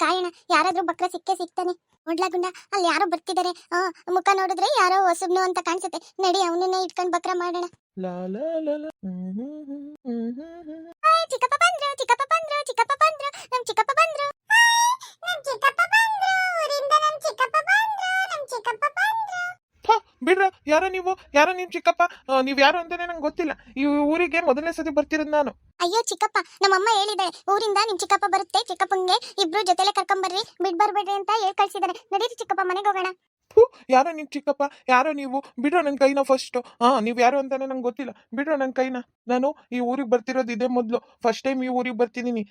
ಕಾಯೋಣ, ಯಾರಾದ್ರೂ ಬಕ್ರ ಸಿಗ್ತಾನೆ. ನೋಡ್ಲಾ ಗುಂಡ, ಅಲ್ಲಿ ಯಾರೋ ಬರ್ತಿದ್ದಾರೆ. ಮುಖ ನೋಡಿದ್ರೆ ಯಾರೋ ಹೊಸಬ್ನು ಅಂತ ಕಾಣಿಸುತ್ತೆ. ನಡಿ ಅವನನ್ನೇ ಇಟ್ಕೊಂಡು ಬಕ್ರ ಮಾಡೋಣ. ಲಾ ಲಾ ಲಾ ಲಾ. ಚಿಕ್ಕಪ್ಪ ಬಂದ್ರು, ಚಿಕ್ಕಪ್ಪ ಬಂದ್ರು, ಚಿಕ್ಕಪ್ಪ ಬಂದ್ರು, ನಮ್ ಚಿಕ್ಕಪ್ಪ ಬಂದ್ರು, ನಮ್ ಚಿಕ್ಕಪ್ಪ ಬಂದ್ರು, ಊರಿಂದ ನಮ್ ಚಿಕ್ಕಪ್ಪ ಬಂದ್ರು, ನಮ್ ಚಿಕ್ಕಪ್ಪ ಬಂದ್ರು. ಬಿಡ್ರ, ಯಾರೋ ನೀವು, ಯಾರೋ ನಿಮ್ ಚಿಕ್ಕಪ್ಪ. ನೀವ್ ಯಾರು ಅಂತಾನೆ ನಂಗೆ ಗೊತ್ತಿಲ್ಲ. ಈ ಊರಿಗೆ ಮೊದಲನೇ ಸತಿ ಬರ್ತಿರೋದು ನಾನು. ಅಯ್ಯೋ ಚಿಕ್ಕಪ್ಪ, ನಮ್ಮಮ್ಮ ಹೇಳಿದಾಳೆ ಊರಿಂದ ನಿಮ್ ಚಿಕ್ಕಪ್ಪ ಬರುತ್ತೆ, ಚಿಕ್ಕಪ್ಪಂಗೆ ಇಬ್ರು ಜೊತೆಲೆ ಕರ್ಕೊಂಬರ್ರಿ, ಬಿಡ್ಬರ್ಬೇಡ್ರಿ ಅಂತ ಹೇಳ್ ಕಳ್ಸಿದಾರೆ. ನಡೀರಿ ಚಿಕ್ಕಪ್ಪ, ಮನೆಗೆ ಹೋಗೋಣ. ಯಾರೋ ನಿಮ್ ಚಿಕ್ಕಪ್ಪ, ಯಾರೋ ನೀವು, ಬಿಡ್ರೋ ನನ್ ಕೈನ ಫಸ್ಟ್. ನೀವ್ ಯಾರು ಅಂತಾನೆ ನಂಗೆ ಗೊತ್ತಿಲ್ಲ, ಬಿಡ್ರೋ ನನ್ ಕೈನ. ನಾನು ಈ ಊರಿಗೆ ಬರ್ತಿರೋದು ಇದೇ ಮೊದ್ಲು, ಫಸ್ಟ್ ಟೈಮ್ ಈ ಊರಿಗೆ ಬರ್ತಿದೀನಿ.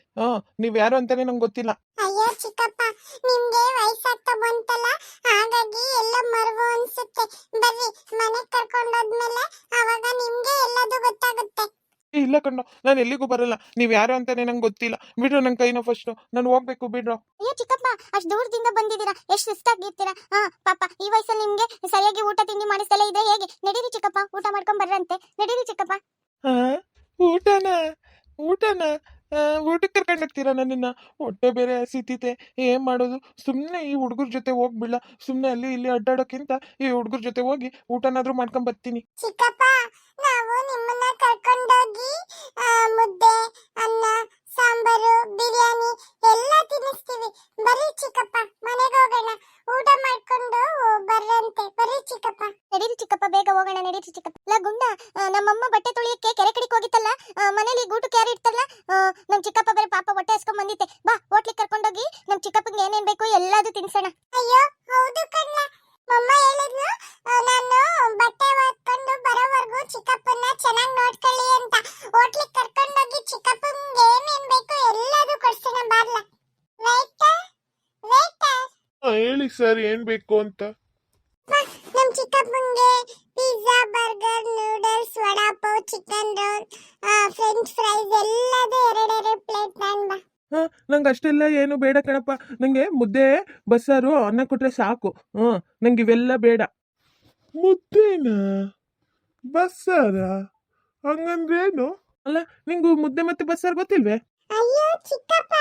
ನೀವ್ ಯಾರು ಅಂತಾನೆ ನಂಗೆ ಗೊತ್ತಿಲ್ಲ. ಅಯ್ಯೋ ಚಿಕ್ಕಪ್ಪ, ನಿಮ್ಗೆ ವಯಸ್ಸಾಗ್ತಾ ಬಂತಲ್ಲ, ಹಾಗಾಗಿ ಎಲ್ಲ ಮರ್ವು ಅನ್ಸುತ್ತೆ. ಬರ್ರಿ, ಮನೆಗೆ ಕರ್ಕೊಂಡೋದ್ಮೇಲೆ ಅವಾಗ ನಿಮ್ಗೆ ಎಲ್ಲದೂ ಗೊತ್ತಾಗುತ್ತೆ. ಇಲ್ಲ ಕಣ್ಣು, ನಾನು ಎಲ್ಲಿಗೂ ಬರಲ್ಲ. ನೀವ್ ಯಾರು ಅಂತಾನೆ ನಂಗೆ ಗೊತ್ತಿಲ್ಲ. ಬಿಡ್ರೋ ನನ್ ಕೈನ ಫಸ್ಟ್, ನಾನು ಹೋಗ್ಬೇಕು, ಬಿಡ್ರೋ. ಅಯ್ಯೋ ಚಿಕ್ಕಪ್ಪ, ಅಷ್ಟು ದೂರದಿಂದ ಬಂದಿದ್ದೀರಾ, ಎಷ್ಟು ಸುಸ್ತಾಗಿರ್ತೀರಾ. ಪಾಪ ಈ ವಯಸ್ಸಲ್ಲಿ ನಿಮ್ಗೆ ಸರಿಯಾಗಿ ಊಟ ತಿಂಡಿ ಮಾಡಿಸಲೇ ಇದೆ ಹೇಗೆ? ನಡೀರಿ ಚಿಕ್ಕಪ್ಪ, ಊಟ ಮಾಡ್ಕೊಂಡ್ ಬರ್ರಂತೆ. ನಡೀರಿ ಚಿಕ್ಕಪ್ಪ. ಊಟನ ಊಟಕ್ಕೆ ಕರ್ಕೊಂಡು ಹೋಗ್ತೀರಾ ನನ್ನನ್ನ? ಹೊಟ್ಟೆ ಬೇರೆ ಹಸಿತೈತೆ, ಏನ್ ಮಾಡೋದು? ಸುಮ್ನೆ ಈ ಹುಡುಗರ ಜೊತೆ ಹೋಗ್ಬಿಡ್ಲ? ಸುಮ್ನೆ ಅಲ್ಲಿ ಇಲ್ಲಿ ಅಡ್ಡಾಡೋಕ್ಕಿಂತ ಈ ಹುಡುಗರ ಜೊತೆ ಹೋಗಿ ಊಟನಾದ್ರೂ ಮಾಡ್ಕೊಂಡ್ ಬರ್ತೀನಿ. ಚಿಕ್ಕಪ್ಪ, ನಾವು ನಿಮ್ಮನ್ನ ಕರ್ಕೊಂಡೋಗಿ ಮುದ್ದೆ, ಅನ್ನ, ಸಾಂಬಾರು, ಬಿರಿಯಾನಿ ಎಲ್ಲ ತಿನ್ನಿಸ್ತೀವಿ. ಬರ್ರಿ ಚಿಕ್ಕಪ್ಪ, ಮನೆಗೆ ಹೋಗೋಣ. ಊಟ ಮಾಡ್ಕೊಂಡು ಬರ್ರಂತೆ. ಬರ್ರಿ ಚಿಕ್ಕಪ್ಪ. ನಡೀರಿ ಚಿಕ್ಕಪ್ಪ, ಬೇಗ ಹೋಗೋಣ. ನಡೀರಿ ಚಿಕ್ಕಪ್ಪ. ಇಲ್ಲ ಗುಂಡ, ನಮ್ಮಮ್ಮ ಬಟ್ಟೆ ತೊಳಿಯಕ್ಕೆ ಕೆರೆ ಕಡೆಗೆ ಹೋಗಿತ್ತಲ್ಲ, ಮನೇಲಿ ಗೂಟಕ್ಕೆ ಯಾರು ಇಡ್ತಾರಲ್ಲ, ನಮ್ ಚಿಕ್ಕಪ್ಪ ಬೇರೆ ಪಾಪ ಹೊಟ್ಟೆ ಹಸ್ಕೊಂಡ್ ಬಂದಿತ್ತೆ. ಬಾ, ಹೋಟ್ಲಿಗೆ ಕರ್ಕೊಂಡೋಗಿ ನಮ್ ಚಿಕ್ಕಪ್ಪಂಗೆ ಏನೇನ್ ಬೇಕು ಎಲ್ಲಾದು ತಿನ್ಸೋಣ. ಅಯ್ಯೋ ಹೌದು ಕಣ್ಣ, ಮಮ್ಮ ಹೇಳಿದ್ಲು ನಾನು ಬಟ್ಟೆ ಒತ್ಕೊಂಡು ಬರೋವರೆಗೂ ಚಿಕ್ಕಪ್ಪನ ಚೆನ್ನಾಗಿ ನೋಡ್ಕೊಳ್ಳಿ ಅಂತ. ಹೋಟ್ಲಿಗೆ ಕರ್ಕೊಂಡೋಗಿ ಚಿಕ್ಕಪ್ಪಂಗೆ ಏನೇನ್ ಬೇಕು ಎಲ್ಲಾದು ಕೊಡ್ಸೋಣ. ಬಾರ್ಲ ವೇಟರ್, ವೇಟರ್. ಹೇಳಿ ಸರ್, ಏನ್ ಬೇಕು ಅಂತ? ನಮ್ ಚಿಕ್ಕಪ್ಪಂಗೆ pizza, burger, noodles, vada pav, chicken roll, French fries ಎಲ್ಲಾದು ಎರಡೆರಡು ಪ್ಲೇಟ್ ತಗೊಂಡ್ ಬಾ. ನಂಗೆ ಅಷ್ಟೆಲ್ಲ ಏನು ಬೇಡ ಕಣಪ್ಪ. ನಂಗೆ ಮುದ್ದೆ, ಬಸ್ಸಾರು, ಅನ್ನ ಕೊಟ್ರೆ ಸಾಕು. ನಂಗೆ ಇವೆಲ್ಲ ಬೇಡ. ಮುದ್ದೆನ, ಬಸ್ಸಾರ, ಹಂಗಂದ್ರೇನು? ಅಲ್ಲ, ನಿಂಗು ಮುದ್ದೆ ಮತ್ತೆ ಬಸ್ಸಾರು ಗೊತ್ತಿಲ್ವೇ? ಅಯ್ಯೋ ಚಿಕ್ಕಪ್ಪ,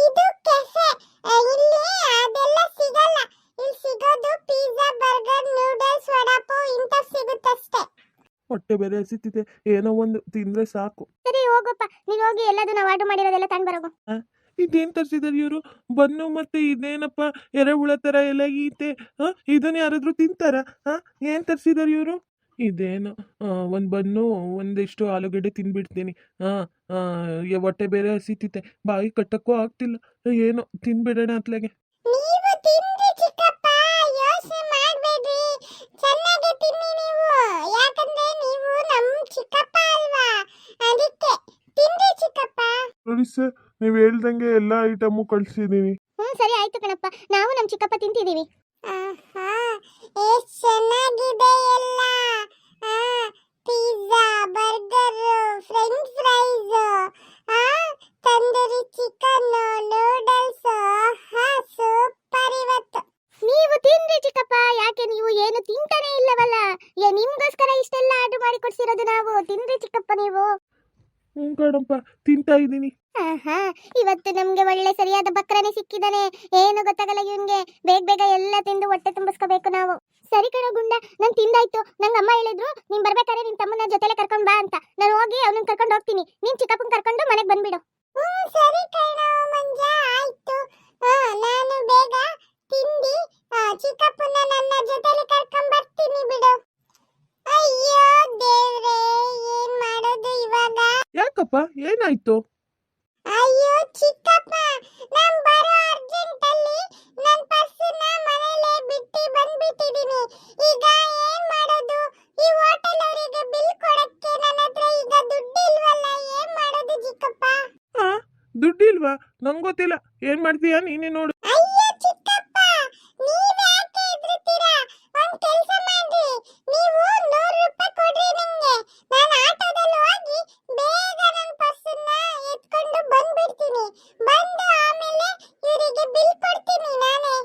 ಇದು ಕೆಫೆ, ಇಲ್ಲಿ ಅದೆಲ್ಲ ಸಿಗಲ್ಲ. ಇಲ್ಲಿ ಸಿಗೋದು pizza, burger, noodles, vada pav ಇಂತ ಸಿಗುತ್ತಷ್ಟೇ. ಹೊಟ್ಟೆ ಬೇರೆ ಹಸಿತಿದೆ, ಏನೋ ಒಂದು ತಿಂದ್ರೆ ಸಾಕು. ಸರಿ ಹೋಗಪ್ಪ, ನೀನು ಹೋಗಿ ಎಲ್ಲದೂ ನಾವು ಆರ್ಡರ್ ಮಾಡಿರೋದೆಲ್ಲ ತಗೊಂಡ್ ಬರೋಗು. ಇದೇನ್ ತರ್ಸಿದಾರೆ ಇವರು? ಬನ್ನು ಮತ್ತೆ ಇದೇನಪ್ಪ ಎರೆಹುಳ ತರ ಎಲ್ಲ ಈತೆ. ಇದನ್ನ ಯಾರಾದ್ರೂ ತಿಂತಾರ? ಏನ್ ತರ್ಸಿದಾರೆ ಇವರು? ಇದೇನು ಒಂದ್ ಬನ್ನು, ಒಂದಿಷ್ಟು ಆಲೂಗಡ್ಡೆ ತಿನ್ಬಿಡ್ತೀನಿ. ಹೊಟ್ಟೆ ಬೇರೆ ಹಸಿತಿತೆ, ಬಾಯಿ ಕಟ್ಟಕ್ಕೂ ಆಗ್ತಿಲ್ಲ. ಏನೋ ತಿನ್ಬಿಡೋಣ ಅತ್ಲಾಗೆ. ನೀವು ತಿನ್ರಿ ಚಿಕ್ಕಪ್ಪ, ಯೋಚನೆ ಮಾಡಬೇಡ್ರಿ, ಚೆನ್ನಾಗಿ ತಿನ್ನಿ ನೀವು. ಯಾಕಂದ್ರೆ ನೀವು ನಮ್ಮ ಚಿಕ್ಕಪ್ಪ ಅಲ್ವಾ, ಅದಕ್ಕೆ ತಿನ್ರಿ ಚಿಕ್ಕಪ್ಪ. ನೋಡಿ ಸರ್, ನೀವು ಹೇಳ್ದಂಗೆ ಎಲ್ಲ ಐಟಮು ಕಳ್ಸಿದೀನಿ. ಸರಿ ಆಯ್ತು ಕಣಪ್ಪ, ನಾವು ನಮ್ಮ ಚಿಕ್ಕಪ್ಪ ತಿಂತಿದೀವಿ. ಎಷ್ಟು ಚೆನ್ನಾಗಿದೆ ಎಲ್ಲ. Pizza, burger, French fries, tandoori chicken, noodles, super ಇವತ್ತು. ನೀವು ತಿನ್ರಿ ಚಿಕ್ಕಪ್ಪ, ಯಾಕೆ ನೀವು ಏನು ತಿಂತಾನೆ ಇಲ್ಲವಲ್ಲ? ನಿಮ್ಗೋಸ್ಕರ ಇಷ್ಟೆಲ್ಲ ಆರ್ಡರ್ ಮಾಡಿ ಕೊಡ್ಸಿರೋದು ನಾವು. ತಿನ್ರಿ ಚಿಕ್ಕಪ್ಪ ನೀವು. ಕಣಪ್ಪ, ತಿಂತಾ ಇದ್ದೀನಿ. ಇವತ್ತು ನಮ್ಗೆ ಒಳ್ಳೆ ಸರಿಯಾದ ಬಕ್ರನೇ ಸಿಕ್ಕಿದಾನೆ. ಏನು ಗೊತ್ತಾಗಲ್ಲ ಇವನ್ಗೆ. ಬೇಗ ಬೇಗ ಎಲ್ಲ ತಿಂದು ಹೊಟ್ಟೆ ತುಂಬಿಸ್ಕೋಬೇಕು ನಾವು. ಸರಿ ಕಣೋ ಗುಂಡ, ನಾನು ತಿಂದಾಯ್ತು. ನಂಗೆ ಅಮ್ಮ ಹೇಳಿದ್ರು ನೀನ್ ಬರ್ಬೇಕಾದ್ರೆ ನಿನ್ ತಮ್ಮನ ಜೊತೆಲೆ ಕರ್ಕೊಂಡ್ ಬಾ ಅಂತ. ನಾನು ಹೋಗಿ ಅವನನ್ನ ಕರ್ಕೊಂಡು ಹೋಗ್ತೀನಿ, ನೀನ್ ಚಿಕ್ಕಪ್ಪನ ಕರ್ಕೊಂಡು ಮನೆಗೆ ಬಂದ್ಬಿಡು. ಸರಿ ಕಣೋ ಮಂಜ, ಆಯ್ತು. ನಾನು ಬೇಗ ತಿಂದಿ ಚಿಕ್ಕಪ್ಪನ ನನ್ನ ಜೊತೆಲೆ ಕರ್ಕೊಂಡ್ ಬರ್ತೀನಿ ಬಿಡು. ಅಯ್ಯೋ ದೇವ್ರೇ, ಏನ್ ಮಾಡೋದು ಇವಾಗ? ಯಾಕಪ್ಪ, ಏನಾಯ್ತು? ಅಯ್ಯೋ ಚಿಕ್ಕಪ್ಪ, ನಾನು ಬರೋ ಅರ್ಜೆಂಟ್ ಅಲ್ಲಿ ನನ್ನ ಪರ್ಸನ್ನ ಮನೇಲೆ ಬಿಟ್ಟು ಬಂದ್ಬಿಟ್ಟಿದೀನಿ. ಈಗ ಏನ್ ಮಾಡೋದು? ಈ ಹೋಟೆಲ್ ಅವರಿಗೆ ಬಿಲ್ ಕೊಡಕ್ಕೆ ನನ್ನ ಹತ್ರ ಈಗ ದುಡ್ಡು ಇಲ್ವಲ್ಲ, ಏನ್ ಮಾಡೋದು ಚಿಕ್ಕಪ್ಪ? ದುಡ್ಡಿಲ್ವಾ? ನಂಗೆ ಗೊತ್ತಿಲ್ಲ, ಏನ್ ಮಾಡ್ತೀಯಾ ನೀನೇ ನೋಡು. ಅಯ್ಯೋ ಚಿಕ್ಕಪ್ಪ, ನೀವ್ ಯಾಕೆ ಹೆದರ್ತೀರಾ? ಒಂದ್ ಕೆಲಸ ಮಾಡ್ರಿ, ನೀವು 100 ರೂಪಾಯಿ ಕೊಡ್ರಿ ನಂಗೆ. ನಾನು ಆಟೋದಲ್ಲಿ ಹೋಗಿ ಬೇಗ ನನ್ನ ಪರ್ಸನ್ನ ಎತ್ಕೊಂಡು ಬಂದ್ಬಿಡ್ತೀನಿ. ಬಂದು ಆಮೇಲೆ ಇವರಿಗೆ ಬಿಲ್ ಕೊಡ್ತೀನಿ ನಾನೇ.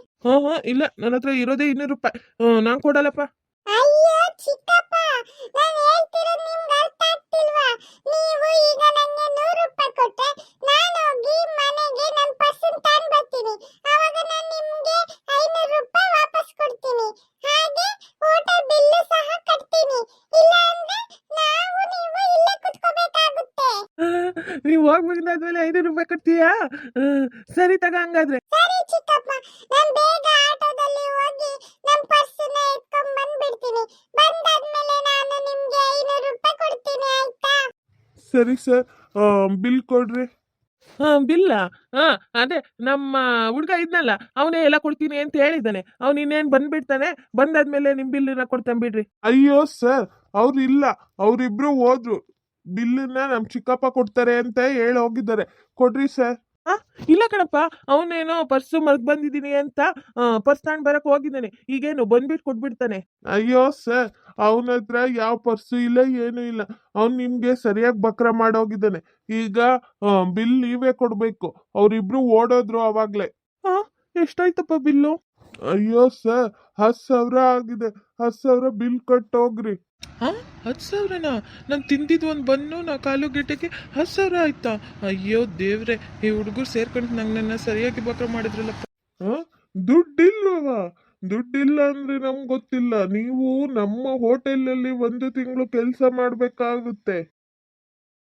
ಇಲ್ಲ, ನನ್ನ ಹತ್ರ ಇರೋದೇ 200 ರೂಪಾಯಿ. ನಾನ್ ಕೊಡಲ್ಲಪ್ಪ. ಅಯ್ಯೋ ಚಿಕ್ಕಪ್ಪ, ನಾನು ಹೇಳ್ತಿರೋದು ನಿಮ್ಗೆ ಅರ್ಥ ಆಗ್ತಿಲ್ವಾ? ನೀವು ಈಗ ನಂಗೆ 100 ರೂಪಾಯಿ ಕೊಟ್ರೆ ನಾನು ಹೋಗಿ ಮನೆಗೆ ನನ್ನ ಪರ್ಸನ್ ತಗೊಂಡ್ ಬರ್ತೀನಿ. ಅವಾಗ ಹೋಗ್ಬೇಕಾದ್ಮೇಲೆ 500 ರೂಪಾಯಿ ಕೊಡ್ತೀಯಾ? ಸರಿ ತಗ ಹಂಗಾದ್ರೆ. ಸರಿ ಚಿಕ್ಕಪ್ಪ, ನಾನ್ ಬೇಗ ಆಟೋದಲ್ಲಿ ಹೋಗಿ ನಮ್ ಪರ್ಸನ್ನ ಎತ್ಕೊಂಡ್ ಬಂದ್ಬಿಡ್ತೀನಿ. ಬಂದಾದ್ಮೇಲೆ ನಾನು ನಿಮ್ಗೆ 500 ರೂಪಾಯಿ ಕೊಡ್ತೀನಿ, ಆಯ್ತಾ? ಸರಿ ಸರ್, ಬಿಲ್ ಕೊಡ್ರಿ. ಬಿಲ್ಲ? ಅದೇ ನಮ್ಮ ಹುಡುಗ ಇದ್ನಲ್ಲ, ಅವನೇ ಎಲ್ಲ ಕೊಡ್ತೀನಿ ಅಂತ ಹೇಳಿದ್ದಾನೆ. ಅವ್ನು ಇನ್ನೇನು ಬಂದ್ಬಿಡ್ತಾನೆ, ಬಂದಾದ್ಮೇಲೆ ನಿಮ್ ಬಿಲ್ನ ಕೊಡ್ತಾನೆ ಬಿಡ್ರಿ. ಅಯ್ಯೋ ಸರ್, ಅವ್ರು ಇಲ್ಲ, ಅವ್ರಿಬ್ರು ಹೋದ್ರು. ಬಿಲ್ಲನ್ನ ನಮ್ ಚಿಕ್ಕಪ್ಪ ಕೊಡ್ತಾರೆ ಅಂತ ಹೇಳಿ ಹೋಗಿದ್ದಾರೆ. ಕೊಡ್ರಿ ಸರ್. ಇಲ್ಲ ಕಣಪ್ಪ, ಅವನೇನೋ ಪರ್ಸು ಮರ್ತ್ ಬಂದಿದ್ದೀನಿ ಅಂತ ಪರ್ಸ್ ತಗೊಂಡ್ ಬರಕ್ ಹೋಗಿದ್ದಾನೆ. ಈಗೇನು ಬಂದ್ಬಿಟ್ಟು ಕೊಟ್ಬಿಡ್ತಾನೆ. ಅಯ್ಯೋ ಸರ್, ಅವನ ಹತ್ರ ಯಾವ ಪರ್ಸು ಇಲ್ಲ, ಏನು ಇಲ್ಲ. ಅವ್ನು ನಿಮ್ಗೆ ಸರಿಯಾಗಿ ಬಕ್ರ ಮಾಡೋಗಿದ್ದಾನೆ. ಈಗ ಬಿಲ್ ನೀವೇ ಕೊಡ್ಬೇಕು. ಅವ್ರಿಬ್ರು ಓಡೋದ್ರು ಅವಾಗ್ಲೇ. ಎಷ್ಟಾಯ್ತಪ್ಪ ಬಿಲ್ಲು? ಅಯ್ಯೋ ಸರ್, 10,000 ಆಗಿದೆ. 10,000 ಬಿಲ್ ಕಟ್ಟೋಗ್ರಿ. 10,000ನಾ? ನಾನು ತಿಂದಿದ್ದು ಒಂದು ಬನ್ನು ನಾ ಕಾಲುಗೆಟೆಗೆ 10,000 ಆಯ್ತಾ? ಅಯ್ಯೋ ದೇವ್ರೆ, ಈ ಹುಡುಗರು ಸೇರ್ಕೊಂಡು ನನ್ನ ಸರಿಯಾಗಿ ಬಕ್ರ ಮಾಡಿದ್ರಲ್ಲಪ್ಪ. ದುಡ್ಡಿಲ್ವ? ದುಡ್ಡಿಲ್ಲ ಅಂದ್ರೆ ನಮ್ಗೆ ಗೊತ್ತಿಲ್ಲ. ನೀವು ನಮ್ಮ ಹೋಟೆಲಲ್ಲಿ 1 ತಿಂಗಳು ಕೆಲಸ ಮಾಡ್ಬೇಕಾಗುತ್ತೆ.